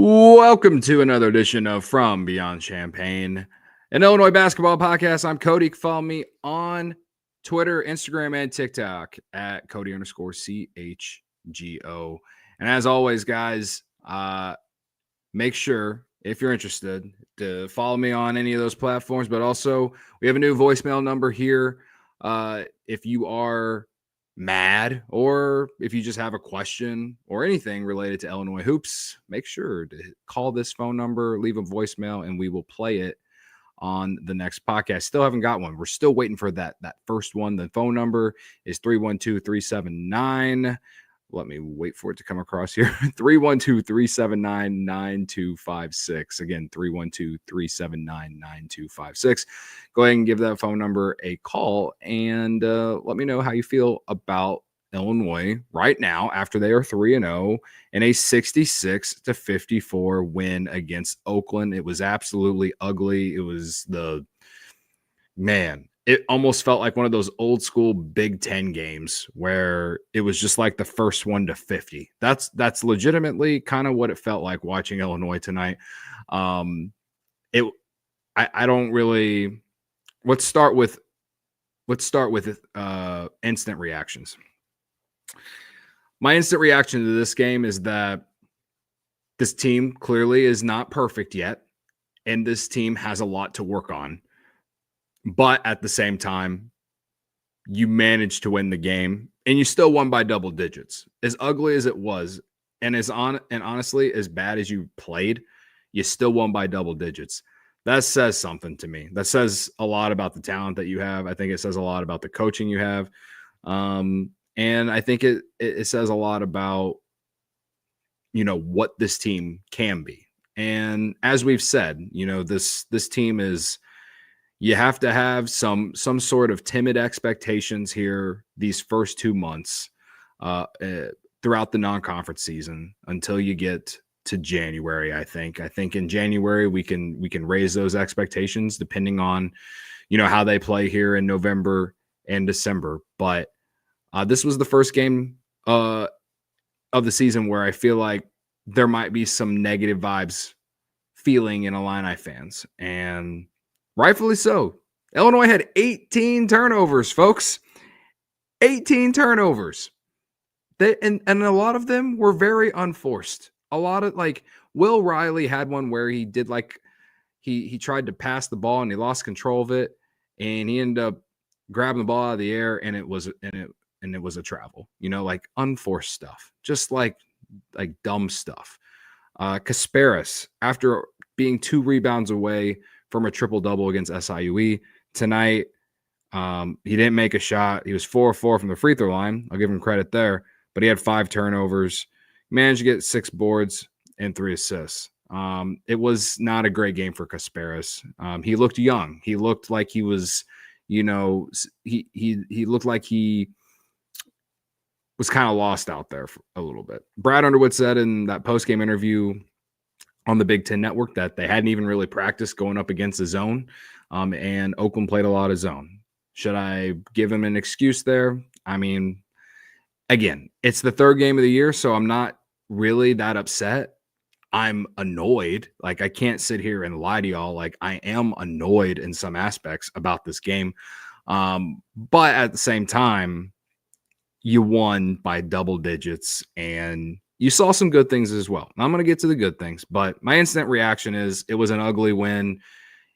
Welcome to another edition of From Beyond Champaign, an Illinois basketball podcast. I'm Cody. You can follow me on Twitter, Instagram, and TikTok at Cody_CHGO. And as always, guys, make sure, if you're interested, to follow me on any of those platforms. But also, we have a new voicemail number here. If you are mad or if you just have a question or anything related to Illinois hoops, make sure to call this phone number, leave a voicemail, and we will play it on the next podcast. Still haven't got one. We're still waiting for that first one. The phone number is 312-379. Let me wait for it to come across here. 312-379-9256. Again, 312-379-9256. Go ahead and give that phone number a call and let me know how you feel about Illinois right now after they are 3-0 in a 66-54 win against Oakland. It was absolutely ugly. It was it almost felt like one of those old school Big Ten games where it was just like the first one to 50. That's legitimately kind of what it felt like watching Illinois tonight. I don't really. Let's start with instant reactions. My instant reaction to this game is that this team clearly is not perfect yet, and this team has a lot to work on. But at the same time, you managed to win the game, and you still won by double digits. As ugly as it was, and honestly, as bad as you played, you still won by double digits. That says something to me. That says a lot about the talent that you have. I think it says a lot about the coaching you have. And I think it says a lot about, what this team can be. And as we've said, this team is, you have to have some sort of timid expectations here these first 2 months throughout the non-conference season until you get to January. I think in January we can raise those expectations depending on how they play here in November and December. But this was the first game of the season where I feel like there might be some negative vibes feeling in Illini fans, and rightfully so. Illinois had 18 turnovers, folks. 18 turnovers. And a lot of them were very unforced. A lot of, Will Riley had one where he did he tried to pass the ball and he lost control of it, and he ended up grabbing the ball out of the air, and it was a travel. Unforced stuff. Just like dumb stuff. Kasparis, after being 2 rebounds away from a triple-double against SIUE tonight, he didn't make a shot. He was 4-4 from the free throw line. I'll give him credit there. But he had 5 turnovers, managed to get 6 boards and 3 assists. It was not a great game for Kasparis. He looked young. He looked like he was, he looked like he was kind of lost out there for a little bit. Brad Underwood said in that post-game interview on the Big Ten Network that they hadn't even really practiced going up against the zone, and Oakland played a lot of zone. Should I give him an excuse there? I mean, again, it's the 3rd game of the year, so I'm not really that upset. I'm annoyed. I can't sit here and lie to y'all. I am annoyed in some aspects about this game. But at the same time, you won by double digits, and you saw some good things as well. I'm going to get to the good things, but my instant reaction is it was an ugly win,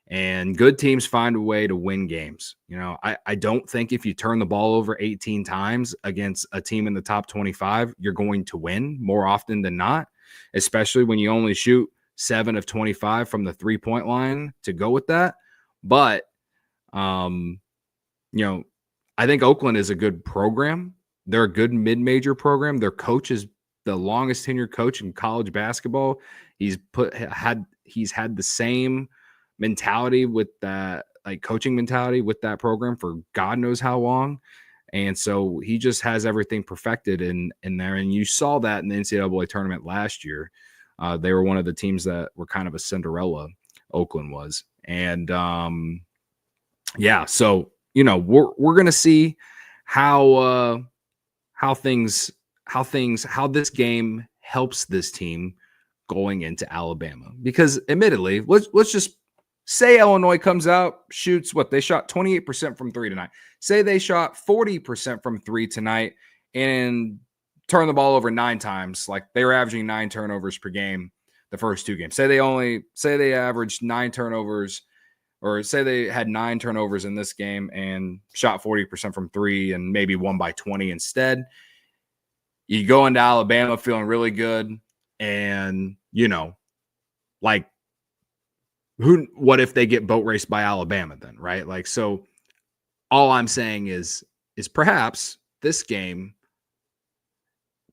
and good teams find a way to win games. I don't think if you turn the ball over 18 times against a team in the top 25, you're going to win more often than not, especially when you only shoot 7 of 25 from the 3-point line to go with that. But, I think Oakland is a good program. They're a good mid-major program. Their coach is the longest tenured coach in college basketball. He's had the same mentality with that, coaching mentality with that program for God knows how long. And so he just has everything perfected in there. And you saw that in the NCAA tournament last year. They were one of the teams that were kind of a Cinderella, Oakland was. And so we're gonna see how this game helps this team going into Alabama. Because admittedly, let's just say Illinois comes out, shoots what they shot 28% from three tonight. Say they shot 40% from three tonight and turn the ball over 9 times. Like they were averaging 9 turnovers per game the first 2 games. Say they averaged 9 turnovers, or say they had 9 turnovers in this game and shot 40% from three and maybe won by 20 instead. You go into Alabama feeling really good, and like what if they get boat raced by Alabama then, right? Like, so all I'm saying is perhaps this game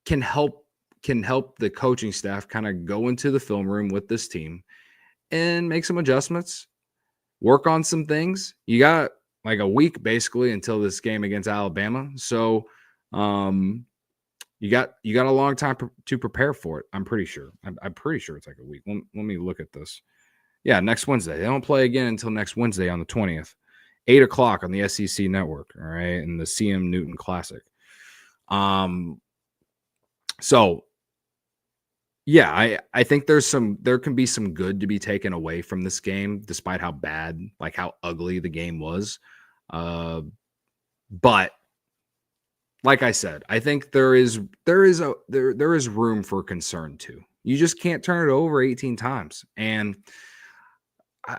can help the coaching staff kind of go into the film room with this team and make some adjustments, work on some things. You got like a week basically until this game against Alabama. So you got a long time to prepare for it. I'm pretty sure. I'm pretty sure it's like a week. Let me look at this. Yeah, next Wednesday. They don't play again until next Wednesday on the 20th, 8 o'clock on the SEC network. All right, in the CM Newton Classic. So yeah, I think there can be some good to be taken away from this game, despite how bad, like how ugly the game was. But like I said, I think there is room for concern too. You just can't turn it over 18 times. And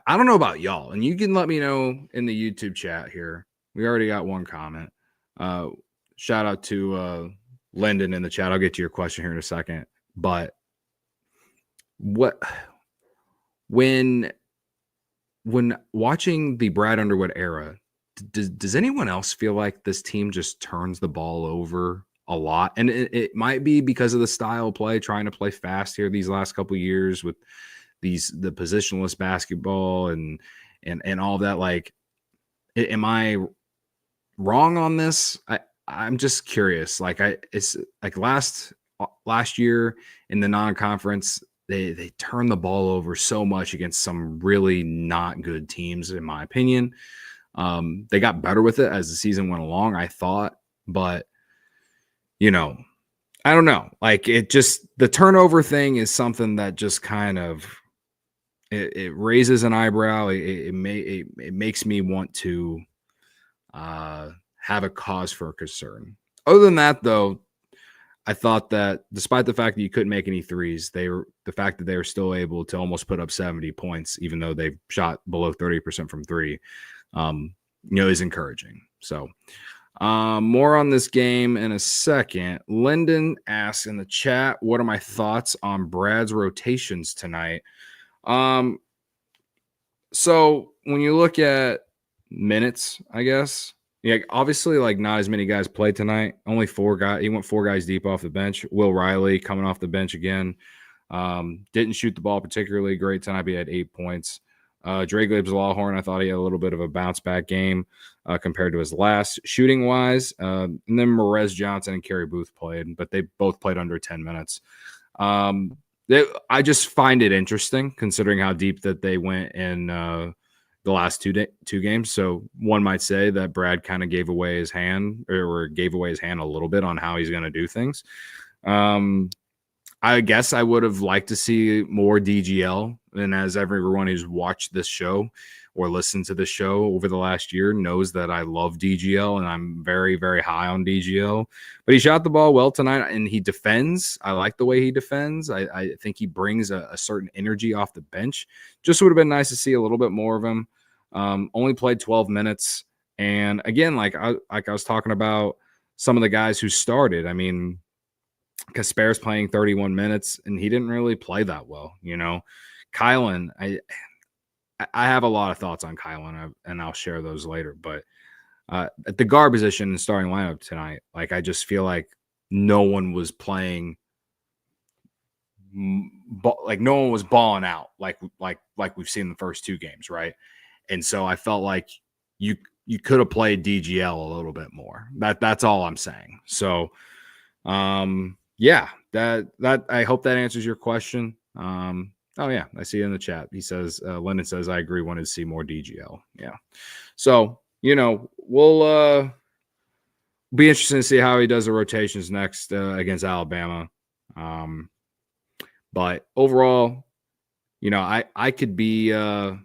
I don't know about y'all, and you can let me know in the YouTube chat here. We already got one comment. Shout out to Lyndon in the chat. I'll get to your question here in a second. But when watching the Brad Underwood era, does anyone else feel like this team just turns the ball over a lot? And it might be because of the style of play, trying to play fast here these last couple of years with the positionless basketball and all that. Like, am I wrong on this? I'm just curious. Like it's like last year in the non-conference, they turned the ball over so much against some really not good teams, in my opinion. They got better with it as the season went along, I thought, but I don't know. Like the turnover thing is something that just kind of it raises an eyebrow. It makes me want to have a cause for concern. Other than that, though, I thought that despite the fact that you couldn't make any threes, the fact that they were still able to almost put up 70 points, even though they shot below 30% from three, is encouraging. So more on this game in a second. Lyndon asks in the chat, what are my thoughts on Brad's rotations tonight? So when you look at minutes, I guess, yeah, obviously, like not as many guys played tonight. Only 4 guys. He went 4 guys deep off the bench. Will Riley coming off the bench again. Didn't shoot the ball particularly great tonight. He had 8 points. Dre Gibbs-Lawhorn, I thought he had a little bit of a bounce back game compared to his last shooting wise. And then Morez Johnson and Kerry Booth played, but they both played under 10 minutes. I just find it interesting considering how deep that they went in the last two games. So one might say that Brad kind of gave away his hand or gave away his hand a little bit on how he's going to do things. I guess I would have liked to see more DGL. And as everyone who's watched this show or listened to this show over the last year knows that I love DGL and I'm very, very high on DGL. But he shot the ball well tonight and he defends. I like the way he defends. I think he brings a certain energy off the bench. Just would have been nice to see a little bit more of him. Only played 12 minutes. And again, like I was talking about some of the guys who started. I mean, Kasper's playing 31 minutes and he didn't really play that well. Kylan, I have a lot of thoughts on Kylan and I'll share those later. But at the guard position and starting lineup tonight, like I just feel like no one was playing, like no one was balling out like we've seen the first 2 games, right? And so I felt like you could have played DGL a little bit more. That's all I'm saying. So yeah, that I hope that answers your question. Oh yeah, I see it in the chat. He says, Lyndon says, I agree, wanted to see more DGL. Yeah. So, we'll be interested to see how he does the rotations next against Alabama. But overall, I could be. I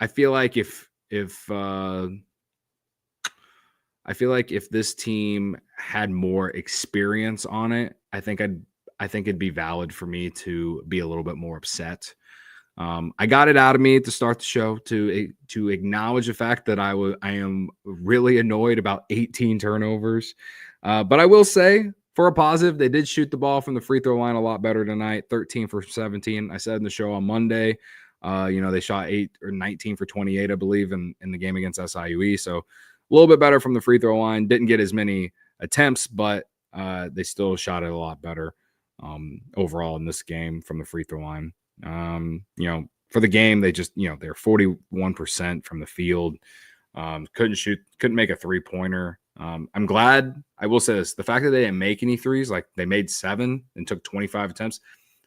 feel like if this team had more experience on it, I think it'd be valid for me to be a little bit more upset. I got it out of me to start the show to acknowledge the fact that I am really annoyed about 18 turnovers. But I will say, for a positive, they did shoot the ball from the free throw line a lot better tonight, 13 for 17. I said in the show on Monday, they shot 19 for 28, I believe, in the game against SIUE. So a little bit better from the free throw line. Didn't get as many attempts, but they still shot it a lot better overall in this game from the free throw line. For the game, they just, they're 41% from the field. Couldn't make a 3-pointer. I'm glad. I will say this: the fact that they didn't make any threes, like they made 7 and took 25 attempts.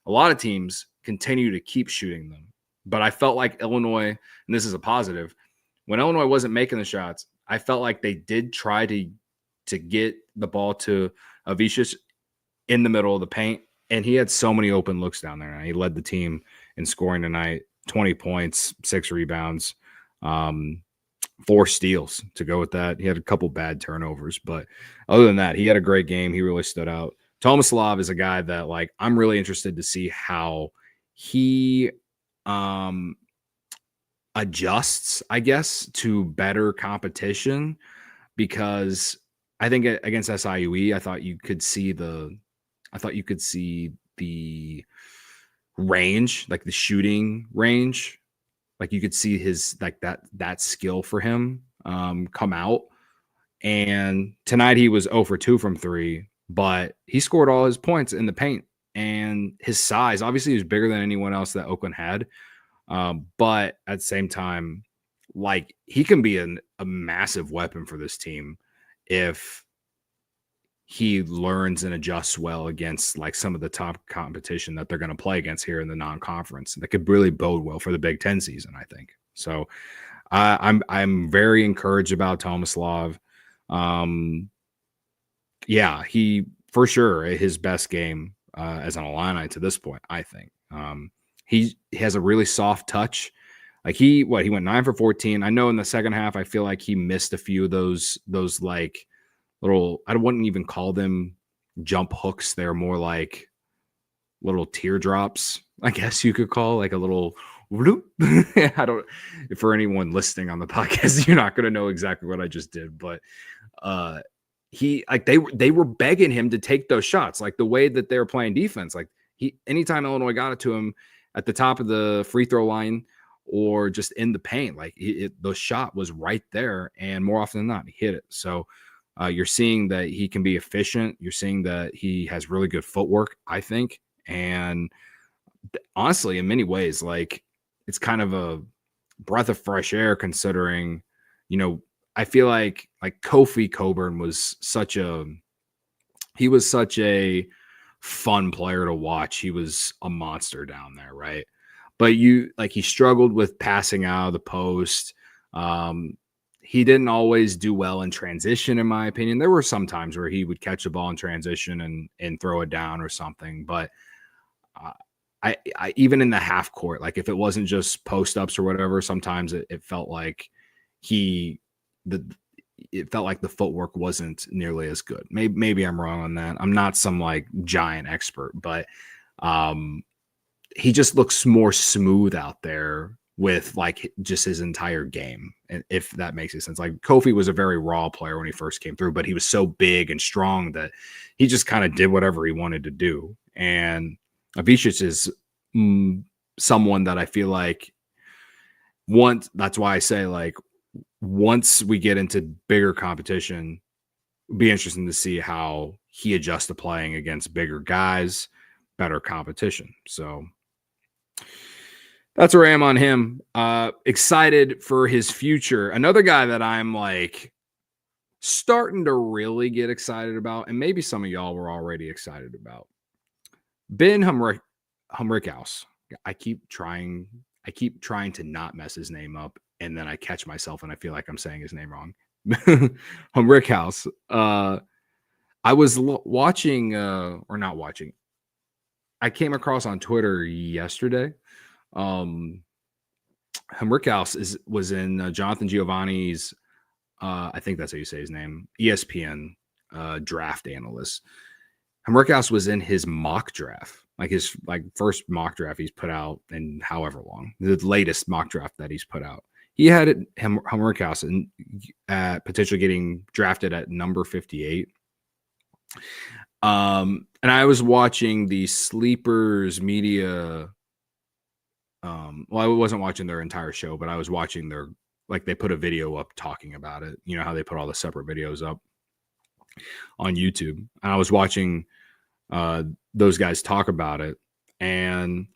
A lot of teams continue to keep shooting them, but I felt like Illinois, and this is a positive, when Illinois wasn't making the shots, I felt like they did try to get the ball to Ivisic in the middle of the paint, and he had so many open looks down there. He led the team in scoring tonight, 20 points, 6 rebounds, 4 steals to go with that. He had a couple bad turnovers, but other than that, he had a great game. He really stood out. Tomislav is a guy that, like, I'm really interested to see how he adjusts, I guess, to better competition, because I think against SIUE, I thought you could see the range, like the shooting range. Like you could see his, like that skill for him come out. And tonight he was 0 for 2 from 3, but he scored all his points in the paint. And his size, obviously, he was bigger than anyone else that Oakland had. But at the same time, like, he can be a massive weapon for this team if he learns and adjusts well against, like, some of the top competition that they're going to play against here in the non-conference. That could really bode well for the Big Ten season, I think. So I'm very encouraged about Tomislav. He for sure his best game as an Illini to this point, I think. He has a really soft touch. Like he went 9 for 14. I know in the second half, I feel like he missed a few of those like little, I wouldn't even call them jump hooks. They're more like little teardrops, I guess you could call, like a little whoop. I don't, for anyone listening on the podcast, you're not going to know exactly what I just did, but they were begging him to take those shots, like the way that they were playing defense. Like anytime Illinois got it to him at the top of the free throw line or just in the paint, like the shot was right there, and more often than not, he hit it. So you're seeing that he can be efficient. You're seeing that he has really good footwork, I think. And honestly, in many ways, like, it's kind of a breath of fresh air, considering, I feel like Kofi Coburn was such a fun player to watch. He was a monster down there, right? But he struggled with passing out of the post. He didn't always do well in transition, in my opinion. There were some times where he would catch the ball in transition and throw it down or something. But I even in the half court, like if it wasn't just post ups or whatever, sometimes it felt like it felt like the footwork wasn't nearly as good. Maybe I'm wrong on that. I'm not some like giant expert, but he just looks more smooth out there with like just his entire game, and if that makes any sense. Like Kofi was a very raw player when he first came through, but he was so big and strong that he just kind of did whatever he wanted to do. And Ivisic is someone that I feel like that's why I say, like, once we get into bigger competition, it'd be interesting to see how he adjusts to playing against bigger guys, better competition. So that's where I am on him. Excited for his future. Another guy that I'm like starting to really get excited about, and maybe some of y'all were already excited about, Ben Humrichous. I keep trying to not mess his name up, and then I catch myself and I feel like I'm saying his name wrong. Humrichous. I was watching, or not watching. I came across on Twitter yesterday. Humrichous was in Jonathan Giovanni's, I think that's how you say his name, ESPN draft analyst. Humrichous was in his mock draft, like his first mock draft he's put out in however long, the latest mock draft that he's put out. He had Humrichous potentially getting drafted at number 58. And I was watching the Sleepers media. Well, I wasn't watching their entire show, but I was watching their, they put a video up talking about it. You know how they put all the separate videos up on YouTube. And I was watching those guys talk about it. And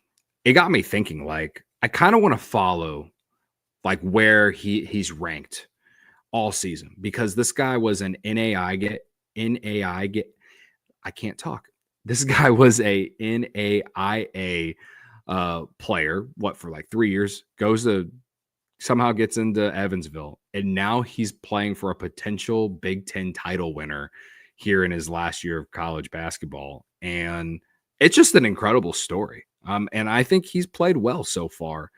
it got me thinking, I kind of want to follow where he's ranked all season, because this guy was an NAIA. I can't talk. This guy was a NAIA player, for 3 years, somehow gets into Evansville, and now he's playing for a potential Big Ten title winner here in his last year of college basketball. And it's just an incredible story. And I think he's played well so far.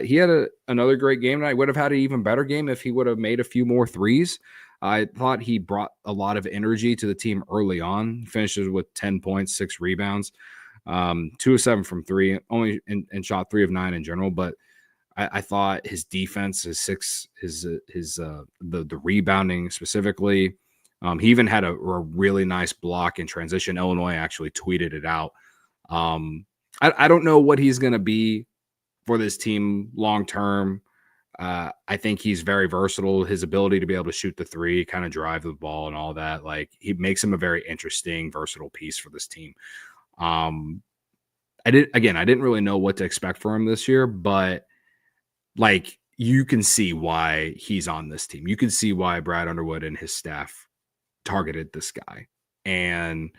He had another great game, and I would have had an even better game if he would have made a few more threes. I thought he brought a lot of energy to the team early on. He finishes with 10 points, 6 rebounds, 2 of 7 from 3, only and shot 3 of 9 in general. But I thought his defense, the rebounding specifically. He even had a really nice block in transition. Illinois actually tweeted it out. I don't know what he's going to be for this team long term. I think he's very versatile. His ability to be able to shoot the three, kind of drive the ball and all that, he makes him a very interesting, versatile piece for this team. I didn't really know what to expect for him this year, but you can see why he's on this team. You can see why Brad Underwood and his staff targeted this guy. And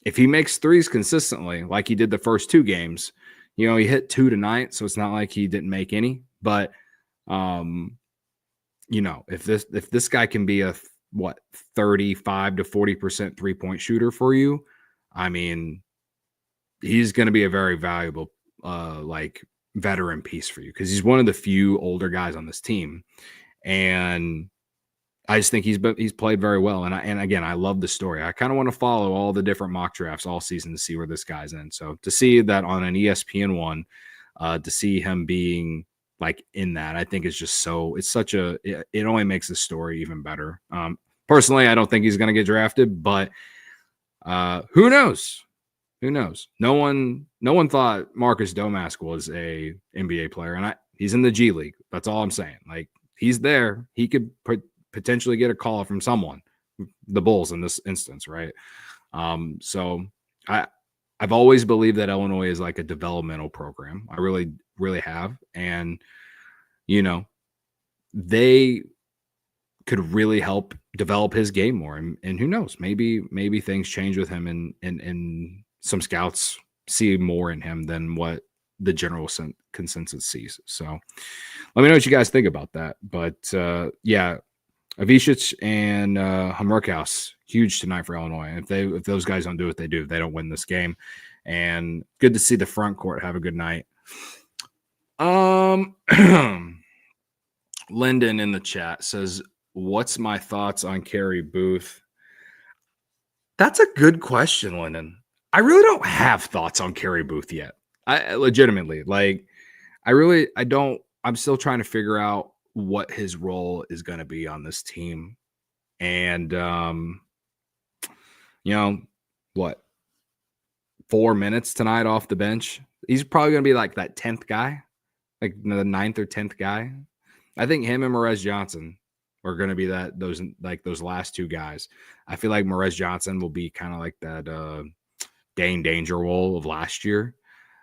if he makes threes consistently, like he did the first 2 games, he hit 2 tonight, so it's not like he didn't make any. But if this guy can be a 35 to 40% 3-point shooter for you, I mean, he's going to be a very valuable veteran piece for you, because he's one of the few older guys on this team. And I just think he's played very well. And again, I love the story. I kind of want to follow all the different mock drafts all season to see where this guy's in. So to see that on an ESPN one, to see him being in that, I think it's just it only makes the story even better. Personally, I don't think he's going to get drafted, but who knows? Who knows? No one thought Marcus Domask was a NBA player, and he's in the G League. That's all I'm saying. He's there. He could potentially get a call from someone, the Bulls in this instance, right? So I've always believed that Illinois is a developmental program. I really, really have. And, they could really help develop his game more. And who knows, maybe things change with him, and some scouts see more in him than what the general consensus sees. So let me know what you guys think about that. But yeah, Ivisic and Humrichous, huge tonight for Illinois. If those guys don't do what they do, they don't win this game. And good to see the front court have a good night. Lyndon in the chat says, "What's my thoughts on Carey Booth?" That's a good question, Lyndon. I really don't have thoughts on Carey Booth yet. I legitimately, I don't. I'm still trying to figure out what his role is going to be on this team. And, 4 minutes tonight off the bench. He's probably going to be that 10th guy, the 9th or 10th guy. I think him and Morez Johnson are going to be those last 2 guys. I feel like Morez Johnson will be kind of like that Dane Danger role of last year.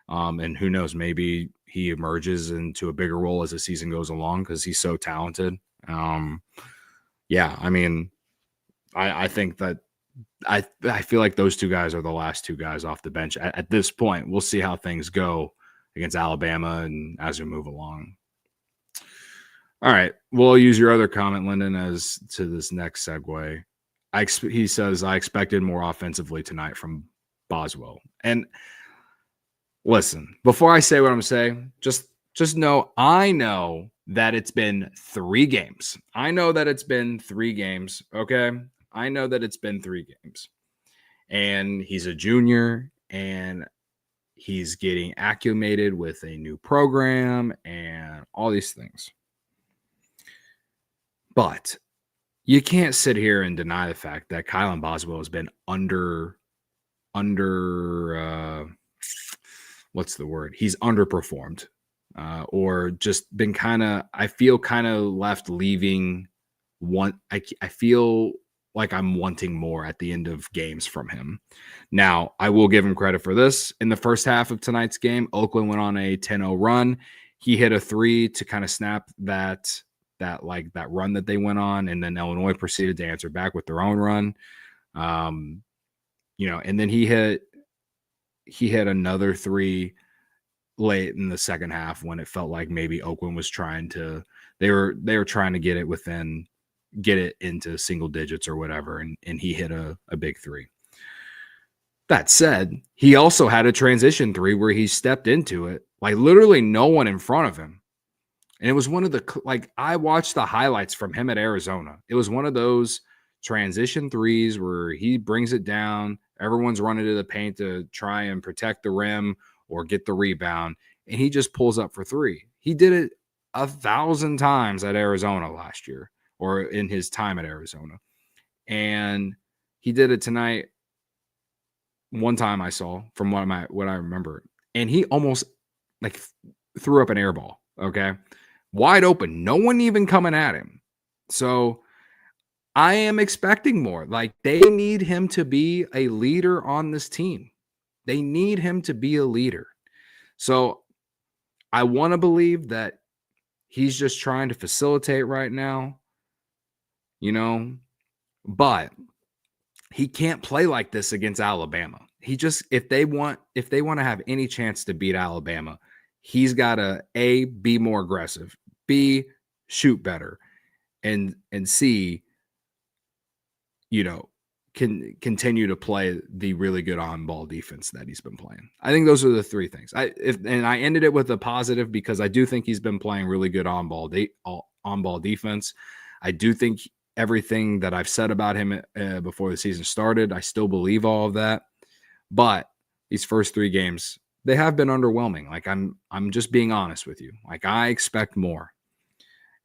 And who knows, maybe he emerges into a bigger role as the season goes along, because he's so talented. Yeah, I mean, I think that I feel like those 2 guys are the last 2 guys off the bench at this point. We'll see how things go against Alabama and as we move along. All right, we'll use your other comment, Lyndon, as to this next segue. He says, I expected more offensively tonight from Boswell. And listen, before I say what I'm saying, just know I know that it's been 3 games. I know that it's been 3 games, okay? I know that it's been 3 games. And he's a junior, and he's getting acclimated with a new program and all these things. But you can't sit here and deny the fact that Kylan Boswell has been what's the word? He's underperformed, or just been I feel left leaving I feel like I'm wanting more at the end of games from him. Now, I will give him credit for this. In the first half of tonight's game, Oakland went on a 10-0 run. He hit a 3 to kind of snap that run that they went on, and then Illinois proceeded to answer back with their own run. And then he hit another 3 late in the second half when it felt like maybe Oakland was trying to they were trying to get it into single digits or whatever, and he hit a big 3. That said, he also had a transition 3 where he stepped into it, like literally no one in front of him. And it was one of the, I watched the highlights from him at Arizona. It was one of those transition 3s where he brings it down. Everyone's running to the paint to try and protect the rim or get the rebound. And he just pulls up for 3. He did it 1,000 times at Arizona last year, or in his time at Arizona. And he did it tonight one time I saw from what I remember. And he almost threw up an air ball, okay? Wide open. No one even coming at him. So I am expecting more. They need him to be a leader on this team. They need him to be a leader. So I want to believe that he's just trying to facilitate right now, but he can't play like this against Alabama. If they want to have any chance to beat Alabama, he's got to A, be more aggressive, B, shoot better, and C, can continue to play the really good on-ball defense that he's been playing. I think those are the 3 things. I ended it with a positive because I do think he's been playing really good on-ball defense. I do think everything that I've said about him before the season started, I still believe all of that. But these first 3 games, they have been underwhelming. I'm just being honest with you. I expect more.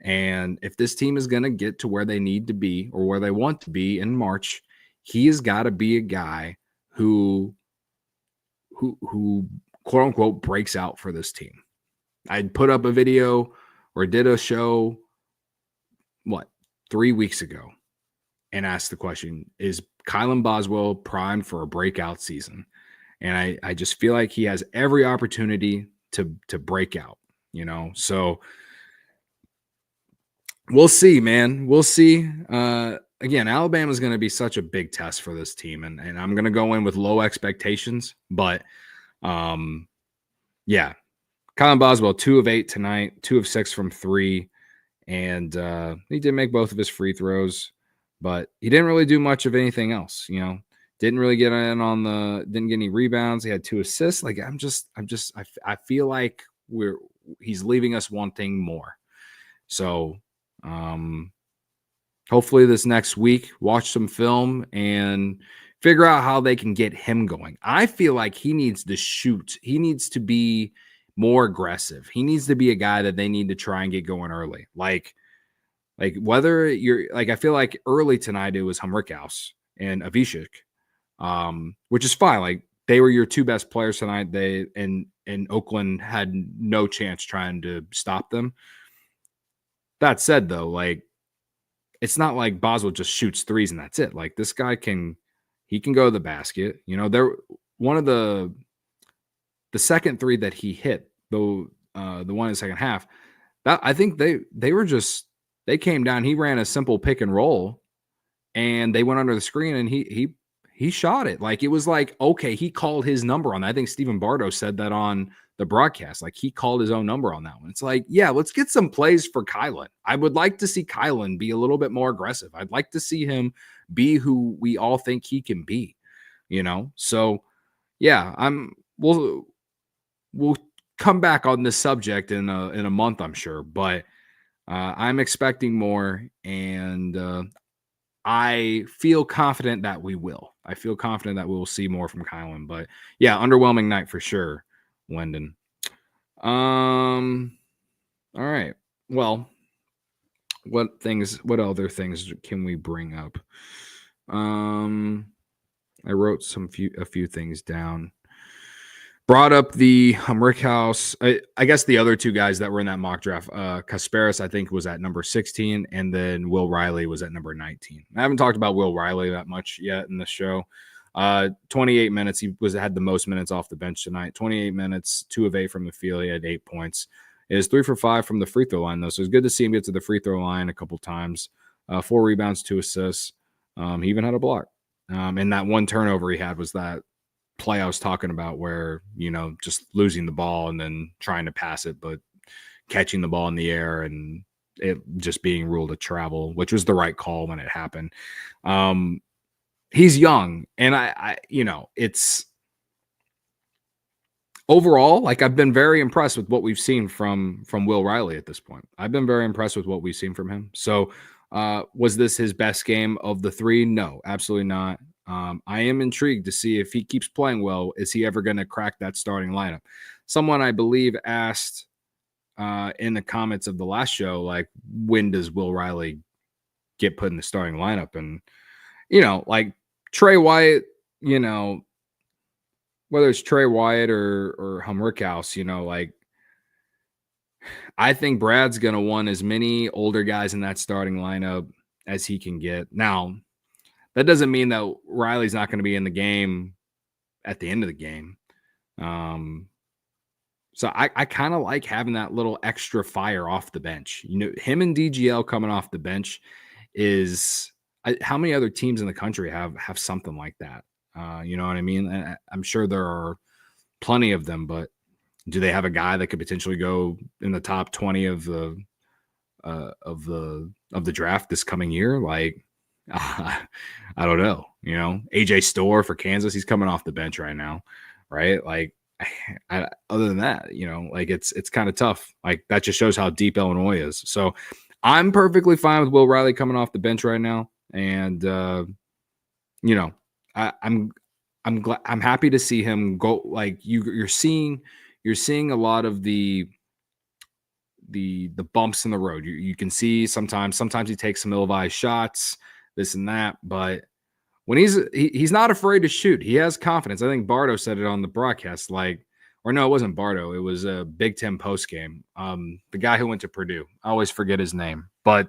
And if this team is going to get to where they need to be or where they want to be in March, he has got to be a guy who quote unquote breaks out for this team. I put up a video or did a show 3 weeks ago and asked the question, is Kylan Boswell primed for a breakout season? And I just feel like he has every opportunity to break out, so we'll see, man. We'll see. Again, Alabama is going to be such a big test for this team, and I'm going to go in with low expectations, but yeah, Kylan Boswell, 2 of 8 tonight, 2 of 6 from 3. And he did make both of his free throws, but he didn't really do much of anything else. Didn't really get in didn't get any rebounds. He had 2 assists. I feel like he's leaving us wanting more. So hopefully this next week, watch some film and figure out how they can get him going. I feel like he needs to shoot. He needs to be more aggressive. He needs to be a guy that they need to try and get going early. Whether you're I feel like early tonight it was Humrichous and Ivisic, which is fine. They were your 2 best players tonight. They and Oakland had no chance trying to stop them. That said, though, it's not like Boswell just shoots 3s and that's it. This guy can go to the basket. One of the second 3 that he hit, though, the one in the second half, that I think they came down. He ran a simple pick and roll, and they went under the screen, and he shot it. It was okay, he called his number on that. I think Stephen Bardo said that on the broadcast. He called his own number on that one. It's yeah, let's get some plays for Kylan. I would like to see Kylan be a little bit more aggressive. I'd like to see him be who we all think he can be, So yeah, we'll come back on this subject in a month, I'm sure, but I'm expecting more, and I feel confident that we will. I feel confident that we will see more from Kylan, but yeah, underwhelming night for sure, Wendon. All right. Well, what other things can we bring up? I wrote a few things down. Brought up the Humrichous. I guess the other two guys that were in that mock draft, Kasparis, I think, was at number 16, and then Will Riley was at number 19. I haven't talked about Will Riley that much yet in the show. 28 minutes. He had the most minutes off the bench tonight. 28 minutes, 2 of 8 from the field. He had 8 points. It is 3 for 5 from the free throw line, though. So it's good to see him get to the free throw line a couple times. 4 rebounds, 2 assists. He even had a block. And that one turnover he had was that play I was talking about where, just losing the ball and then trying to pass it, but catching the ball in the air and it just being ruled a travel, which was the right call when it happened. He's young, and I it's overall, like, I've been very impressed with what we've seen from Will Riley at this point. I've been very impressed with what we've seen from him. So was this his best game of the 3? No, absolutely not. I am intrigued to see if he keeps playing well. Is he ever going to crack that starting lineup? Someone, I believe, asked in the comments of the last show, like, when does Will Riley get put in the starting lineup? And, like Trey Wyatt, whether it's Trey Wyatt or Humrichous, like, I think Brad's going to want as many older guys in that starting lineup as he can get. Now, that doesn't mean that Riley's not going to be in the game at the end of the game. So I kind of like having that little extra fire off the bench. Him and DGL coming off the bench is how many other teams in the country have something like that? You know what I mean? And I'm sure there are plenty of them, but do they have a guy that could potentially go in the top 20 of the draft this coming year? Like, I don't know. AJ Storr for Kansas, he's coming off the bench right now, right? Like, other than that, like, it's kind of tough. Like, that just shows how deep Illinois is. So I'm perfectly fine with Will Riley coming off the bench right now, and I'm glad. I'm happy to see him go. Like, you're seeing a lot of the bumps in the road. You can see sometimes he takes some ill-advised shots, this and that, but when he's not afraid to shoot. He has confidence. I think Bardo said it on the broadcast, or no, it wasn't Bardo. It was a Big Ten post game. The guy who went to Purdue. I always forget his name, but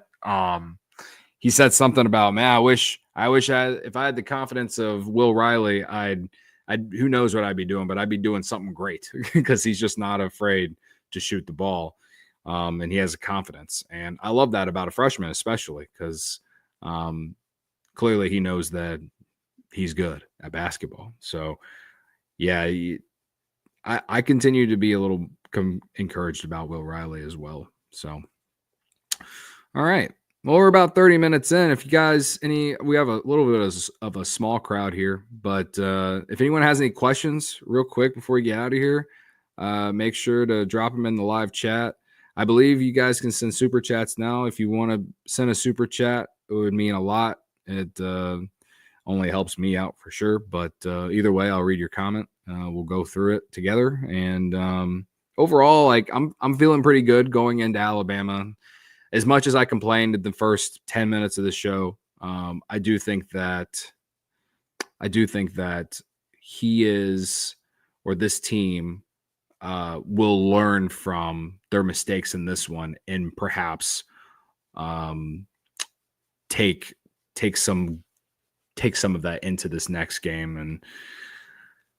he said something about, man, I wish if I had the confidence of Will Riley, I'd who knows what I'd be doing, but I'd be doing something great because he's just not afraid to shoot the ball. And he has a confidence. And I love that about a freshman, especially because clearly he knows that he's good at basketball. So, yeah, I continue to be a little encouraged about Will Riley as well. So, all right. Well, we're about 30 minutes in. If you guys, we have a little bit of a small crowd here, but if anyone has any questions real quick before we get out of here, make sure to drop them in the live chat. I believe you guys can send super chats now. If you want to send a super chat, it would mean a lot. It only helps me out for sure. But either way, I'll read your comment. We'll go through it together. And overall, like, I'm feeling pretty good going into Alabama. As much as I complained in the first 10 minutes of the show, I do think that he is, or this team will learn from their mistakes in this one and perhaps take some of that into this next game. And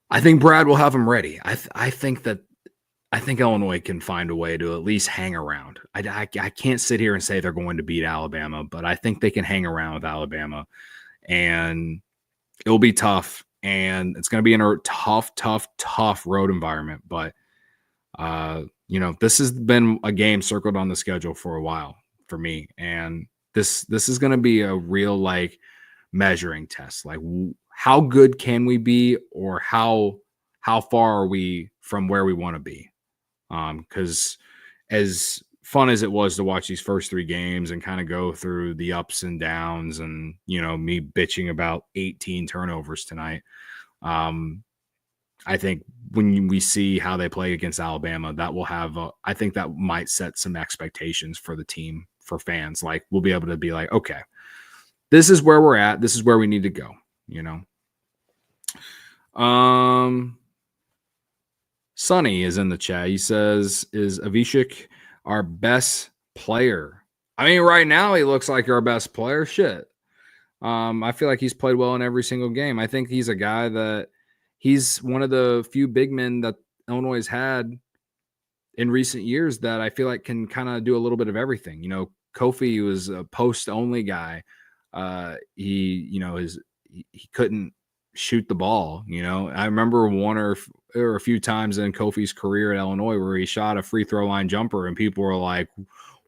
I think Brad will have them ready. I think Illinois can find a way to at least hang around. I can't sit here and say they're going to beat Alabama, but I think they can hang around with Alabama, and it'll be tough, and it's going to be in a tough road environment. But this has been a game circled on the schedule for a while for me, and this is going to be a real, like, measuring test. Like, how good can we be, or how how far are we from where we want to be? Because as fun as it was to watch these first 3 games and kind of go through the ups and downs and, me bitching about 18 turnovers tonight. I think when we see how they play against Alabama, that will have, I think that might set some expectations for the team, for fans. Like, we'll be able to be like, okay, this is where we're at. This is where we need to go, Sonny is in the chat. He says, is Ivisic our best player? I mean, right now he looks like our best player. Shit. I feel like he's played well in every single game. I think he's a guy that he's one of the few big men that Illinois has had in recent years that I feel like can kind of do a little bit of everything. Kofi was a post-only guy. He couldn't shoot the ball. I remember one or a few times in Kofi's career at Illinois where he shot a free throw line jumper and people were like,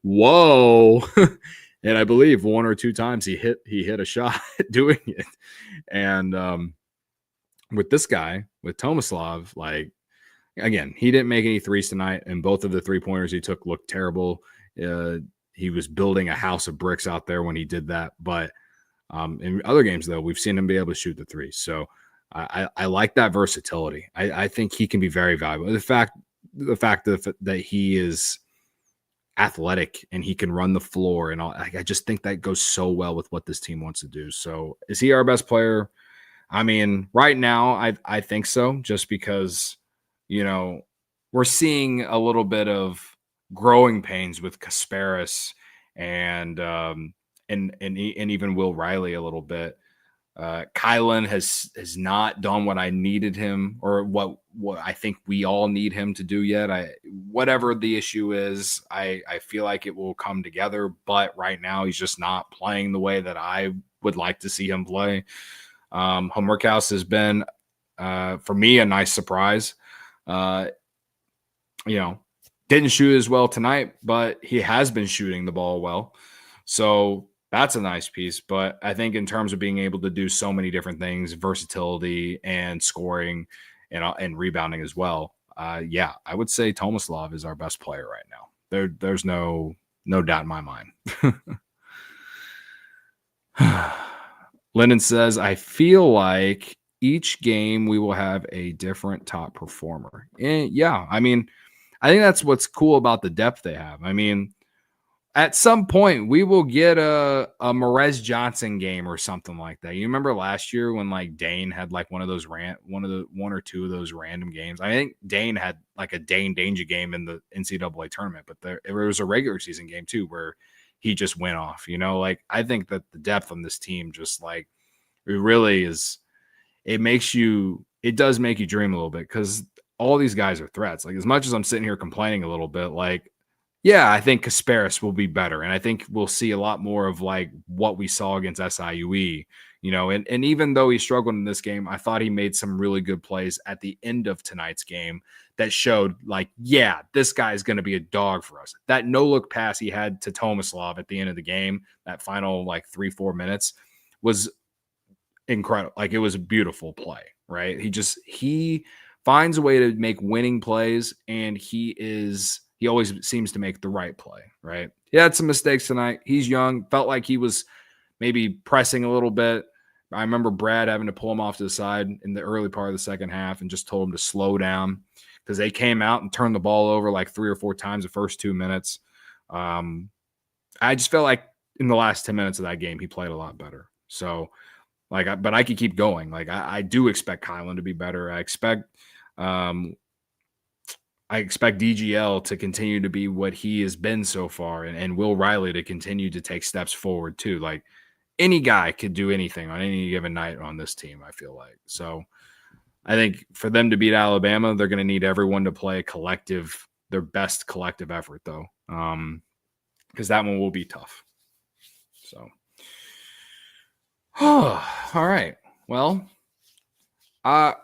whoa. And I believe 1 or 2 times he hit a shot doing it. And with this guy, with Tomislav, like, again, he didn't make any threes tonight, and both of the 3-pointers he took looked terrible. He was building a house of bricks out there when he did that. But in other games, though, we've seen him be able to shoot the 3. So I like that versatility. I think he can be very valuable. The fact that he is athletic and he can run the floor and all, I just think that goes so well with what this team wants to do. So is he our best player? I mean, right now, I think so, just because, we're seeing a little bit of growing pains with Kasparis and even Will Riley a little bit. Kylan has not done what I needed him, or what I think we all need him to do yet. Whatever the issue is, I feel like it will come together, but right now he's just not playing the way that I would like to see him play. Humrichous has been, for me, a nice surprise. Didn't shoot as well tonight, but he has been shooting the ball well. So that's a nice piece. But I think in terms of being able to do so many different things, versatility and scoring and rebounding as well, I would say Tomislav is our best player right now. There's no doubt in my mind. Lennon says, I feel like each game we will have a different top performer. And I mean, I think that's what's cool about the depth they have. I mean, at some point we will get a Merez Johnson game or something like that. You remember last year when like Dane had like one or two of those random games. I think Dane had like a Dane Danger game in the NCAA tournament, but there was a regular season game too where he just went off. Like, I think that the depth on this team just like, it really is. It does make you dream a little bit, because all these guys are threats. Like, as much as I'm sitting here complaining a little bit, like, I think Kasparis will be better. And I think we'll see a lot more of like what we saw against SIUE, and even though he struggled in this game, I thought he made some really good plays at the end of tonight's game that showed like, this guy is going to be a dog for us. That no-look pass he had to Tomislav at the end of the game, that final like 3-4 minutes, was incredible. Like, it was a beautiful play, right? He finds a way to make winning plays, and he always seems to make the right play, right? He had some mistakes tonight. He's young. Felt like he was maybe pressing a little bit. I remember Brad having to pull him off to the side in the early part of the second half and just told him to slow down, because they came out and turned the ball over like 3 or 4 times the first 2 minutes. I just felt like in the last 10 minutes of that game, he played a lot better. So, but I could keep going. Like, I do expect Kylan to be better. I expect DGL to continue to be what he has been so far, and Will Riley to continue to take steps forward too. Like, any guy could do anything on any given night on this team, I feel like. So I think for them to beat Alabama, they're going to need everyone to play their best collective effort, though, because that one will be tough. So, all right. Well, I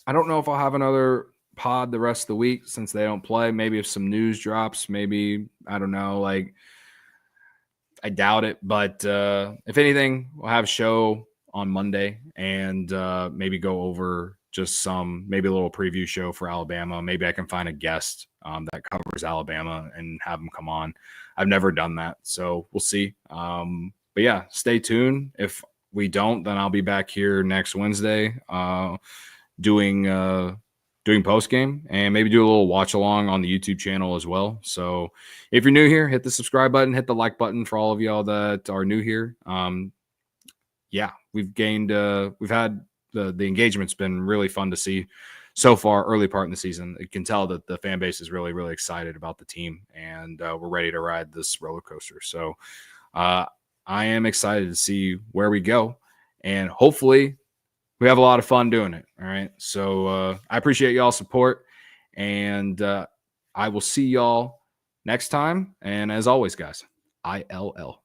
don't know if I'll have another pod the rest of the week since they don't play. Maybe if some news drops, maybe, I don't know, like, I doubt it, but if anything, we'll have a show on Monday and maybe go over just maybe a little preview show for Alabama. Maybe I can find a guest that covers Alabama and have them come on. I've never done that, so we'll see. But yeah, stay tuned. If we don't, then I'll be back here next Wednesday doing post game and maybe do a little watch along on the YouTube channel as well. So if you're new here, hit the subscribe button, hit the like button for all of y'all that are new here. Yeah, we've had the engagement's been really fun to see so far early part in the season. You can tell that the fan base is really, really excited about the team, and we're ready to ride this roller coaster. So I am excited to see where we go, and hopefully we have a lot of fun doing it. All right. So I appreciate y'all's support, and I will see y'all next time. And as always, guys, ILL.